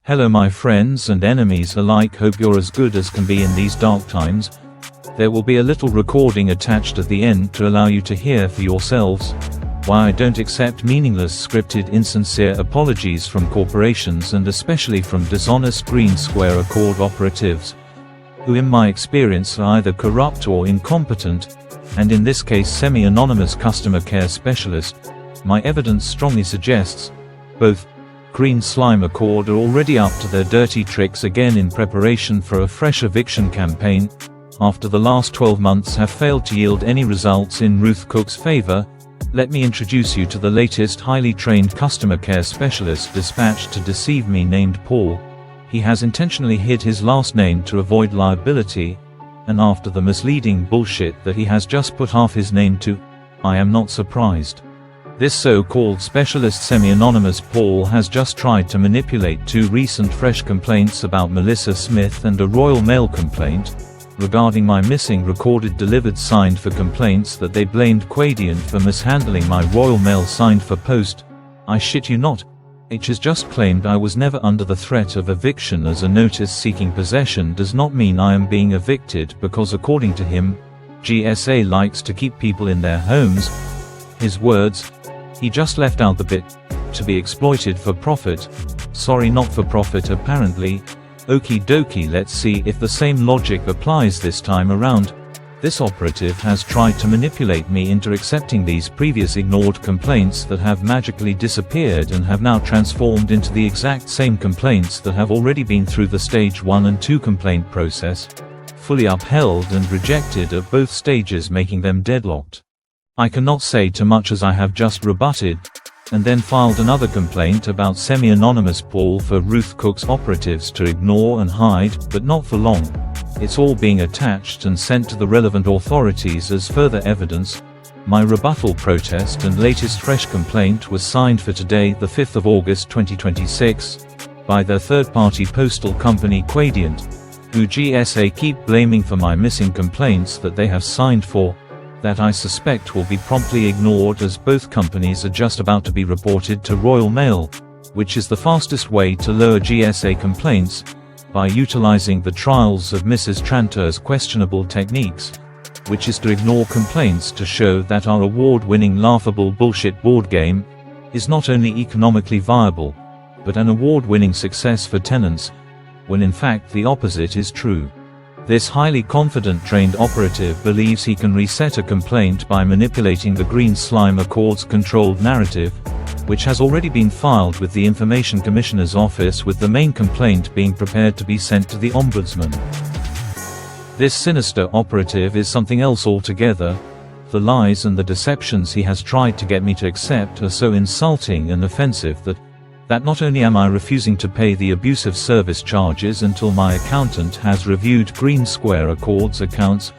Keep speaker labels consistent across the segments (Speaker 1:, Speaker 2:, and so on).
Speaker 1: Hello my friends and enemies alike, hope you're as good as can be in these dark times. There will be a little recording attached at the end to allow you to hear for yourselves why I don't accept meaningless scripted insincere apologies from corporations, and especially from dishonest green square accord operatives, who in my experience are either corrupt or incompetent, and in this case semi-anonymous customer care specialist. My evidence strongly suggests both Green Slime Accord are already up to their dirty tricks again in preparation for a fresh eviction campaign, after the last 12 months have failed to yield any results in Ruth Cooke's favor. Let me introduce you to the latest highly trained customer care specialist dispatched to deceive me, named Paul. He has intentionally hid his last name to avoid liability, and after the misleading bullshit that he has just put half his name to, I am not surprised. This so-called specialist semi-anonymous Paul has just tried to manipulate two recent fresh complaints about Melissa Smith and a Royal Mail complaint regarding my missing recorded delivered signed for complaints that they blamed Quadient for mishandling my Royal Mail signed for post. I shit you not. H has just claimed I was never under the threat of eviction, as a notice seeking possession does not mean I am being evicted, because according to him, GSA likes to keep people in their homes. His words. He just left out the bit, to be exploited for profit. Sorry, not for profit apparently. Okie dokie, let's see if the same logic applies this time around. This operative has tried to manipulate me into accepting these previous ignored complaints that have magically disappeared and have now transformed into the exact same complaints that have already been through the stage 1 and 2 complaint process, fully upheld and rejected at both stages, making them deadlocked. I cannot say too much, as I have just rebutted and then filed another complaint about semi-anonymous Paul for Ruth Cooke's operatives to ignore and hide, but not for long. It's all being attached and sent to the relevant authorities as further evidence. My rebuttal protest and latest fresh complaint was signed for today, the 5th of August 2026, by their third-party postal company Quadient, who GSA keep blaming for my missing complaints that they have signed for, that I suspect will be promptly ignored, as both companies are just about to be reported to Royal Mail, which is the fastest way to lower GSA complaints, by utilizing the trials of Mrs. Tranter's questionable techniques, which is to ignore complaints to show that our award-winning laughable bullshit board game is not only economically viable, but an award-winning success for tenants, when in fact the opposite is true. This highly confident trained operative believes he can reset a complaint by manipulating the Green Slime Accord's controlled narrative, which has already been filed with the Information Commissioner's office, with the main complaint being prepared to be sent to the Ombudsman. This sinister operative is something else altogether. The lies and the deceptions he has tried to get me to accept are so insulting and offensive that not only am I refusing to pay the abusive service charges until my accountant has reviewed Green Square Accord's accounts,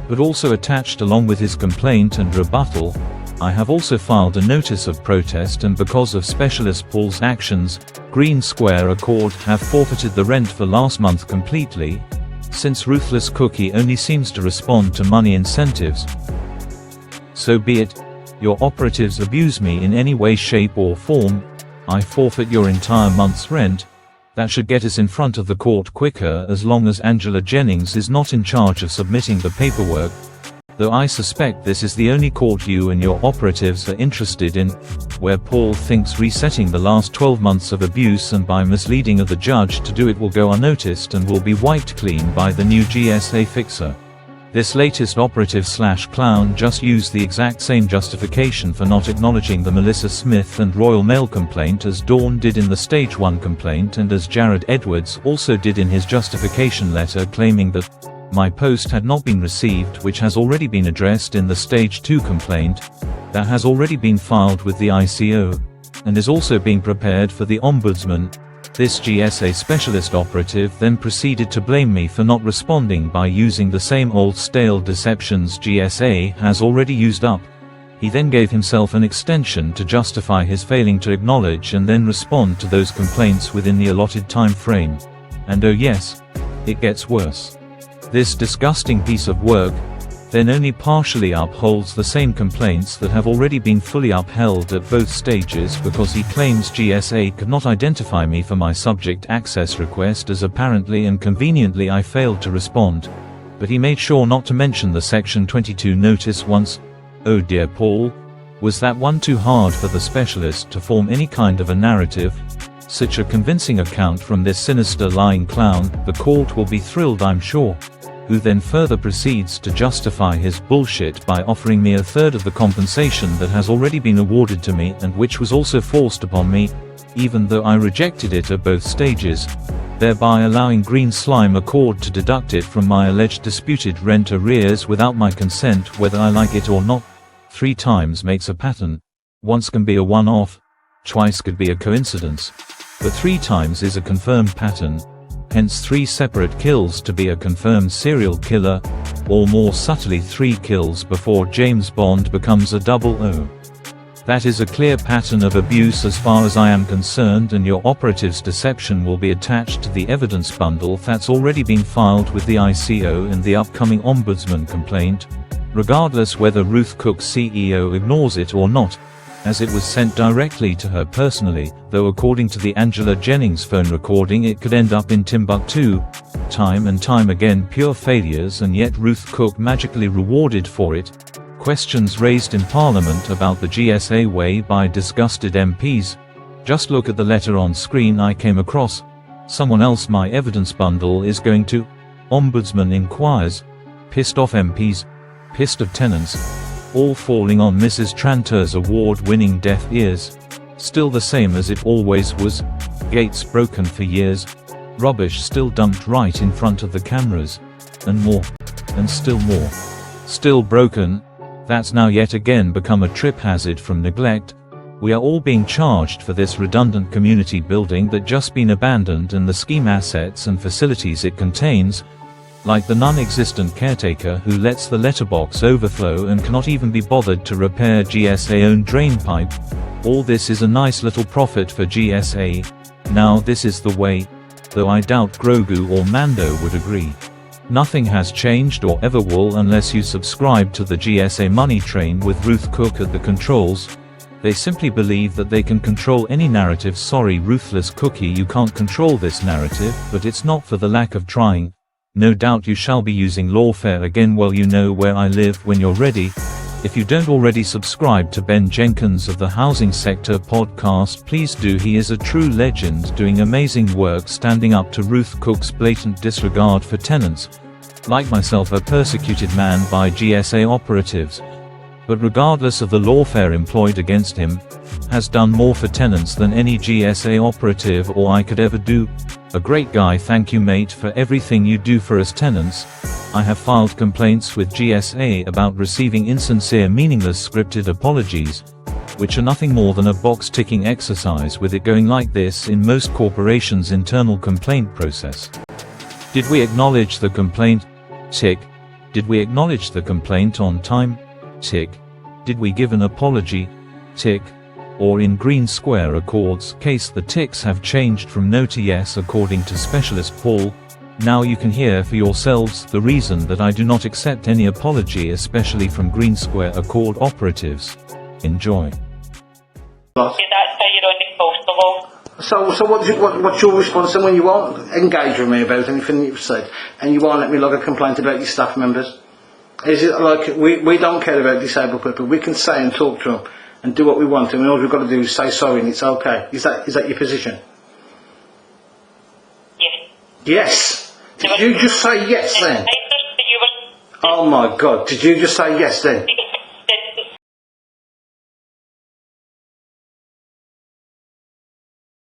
Speaker 1: but also attached along with his complaint and rebuttal, I have also filed a notice of protest, and because of Specialist Paul's actions, Green Square Accord have forfeited the rent for last month completely, since Ruthless Cookie only seems to respond to money incentives. So be it. Your operatives abuse me in any way, shape or form, I forfeit your entire month's rent. That should get us in front of the court quicker, as long as Angela Jennings is not in charge of submitting the paperwork, though I suspect this is the only court you and your operatives are interested in, where Paul thinks resetting the last 12 months of abuse and by misleading of the judge to do it will go unnoticed and will be wiped clean by the new GSA fixer. This latest operative/clown just used the exact same justification for not acknowledging the Melissa Smith and Royal Mail complaint as Dawn did in the Stage 1 complaint, and as Jared Edwards also did in his justification letter, claiming that my post had not been received, which has already been addressed in the Stage 2 complaint that has already been filed with the ICO, and is also being prepared for the Ombudsman. This GSA specialist operative then proceeded to blame me for not responding by using the same old stale deceptions GSA has already used up. He then gave himself an extension to justify his failing to acknowledge and then respond to those complaints within the allotted time frame. And oh yes, it gets worse. This disgusting piece of work then only partially upholds the same complaints that have already been fully upheld at both stages, because he claims GSA could not identify me for my subject access request, as apparently and conveniently I failed to respond. But he made sure not to mention the Section 22 notice once. Oh dear Paul, was that one too hard for the specialist to form any kind of a narrative? Such a convincing account from this sinister lying clown, the court will be thrilled, I'm sure. Who then further proceeds to justify his bullshit by offering me a third of the compensation that has already been awarded to me and which was also forced upon me, even though I rejected it at both stages, thereby allowing Green Slime Accord to deduct it from my alleged disputed rent arrears without my consent, whether I like it or not. 3 times makes a pattern. Once can be a one-off, twice could be a coincidence, but 3 times is a confirmed pattern, hence 3 separate kills to be a confirmed serial killer, or more subtly 3 kills before James Bond becomes a 00. That is a clear pattern of abuse as far as I am concerned, and your operative's deception will be attached to the evidence bundle that's already been filed with the ICO and the upcoming Ombudsman complaint, regardless whether Ruth Cooke CEO ignores it or not, as it was sent directly to her personally, though according to the Angela Jennings phone recording it could end up in Timbuktu. Time and time again pure failures, and yet Ruth Cooke magically rewarded for it. Questions raised in Parliament about the GSA way by disgusted MPs. Just look at the letter on screen I came across. Someone else my evidence bundle is going to. Ombudsman inquires. Pissed off MPs. Pissed of tenants. All falling on Mrs. Tranter's award-winning deaf ears. Still the same as it always was. Gates broken for years. Rubbish still dumped right in front of the cameras. And more. And still more. Still broken. That's now yet again become a trip hazard from neglect. We are all being charged for this redundant community building that just been abandoned and the scheme assets and facilities it contains, like the non-existent caretaker who lets the letterbox overflow and cannot even be bothered to repair GSA-owned drain pipe. All this is a nice little profit for GSA. Now this is the way, though I doubt Grogu or Mando would agree. Nothing has changed or ever will unless you subscribe to the GSA money train with Ruth Cooke at the controls. They simply believe that they can control any narrative. Sorry ruthless cookie, you can't control this narrative, but it's not for the lack of trying. No doubt you shall be using lawfare again. Well, you know where I live when you're ready. If you don't already subscribe to Ben Jenkins of the Housing Sector podcast, please do. He is a true legend doing amazing work standing up to Ruth Cooke's blatant disregard for tenants, like myself, a persecuted man by GSA operatives. But regardless of the lawfare employed against him, has done more for tenants than any GSA operative or I could ever do. A great guy. Thank you mate for everything you do for us tenants. I have filed complaints with GSA about receiving insincere, meaningless scripted apologies, which are nothing more than a box-ticking exercise, with it going like this in most corporations' internal complaint process. Did we acknowledge the complaint? Tick. Did we acknowledge the complaint on time? Tick. Did we give an apology? Tick. Or in Green Square Accord's case, the ticks have changed from no to yes according to specialist Paul. Now you can hear for yourselves the reason that I do not accept any apology, especially from Green Square Accord operatives. Enjoy.
Speaker 2: So what's your response then when you won't engage with me about anything that you've said, and you won't let me log a complaint about your staff members? Is it like we don't care about disabled people? We can say and talk to them and do what we want to, and all we've got to do is say sorry and it's okay. Is that your position?
Speaker 3: Yes.
Speaker 2: Yes. Did you just say yes then? Oh my God! Did you just say yes then?